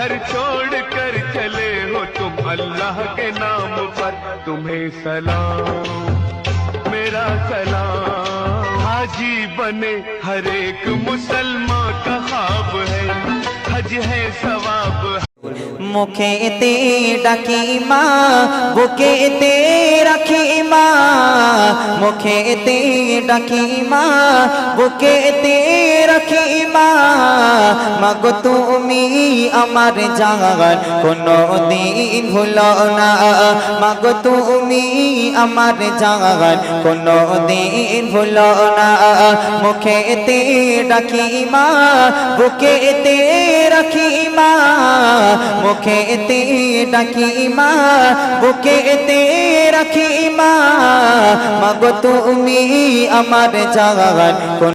घर छोड़ कर चले हो तुम अल्लाह के नाम पर, तुम्हें सलाम मेरा सलाम। हाजी बने हर एक मुसलमान का ख्वाब है, हज है सवाब है। मुखेते डाकी माँ बुकेते रखी माँ, मुखेते डाकी माँ बुकेते रखी माँ। मागो तुमी আমার জান কোনো দিন ভুলো না, মাগো তুমি আমার জান কোনো দিন ভুলো না। মুখেতে ডাকি মা বুকেতে রাখি মা, মুখেতে ডাকি মা বুকেতে রাখি মা। মাগো তুমি আমার জান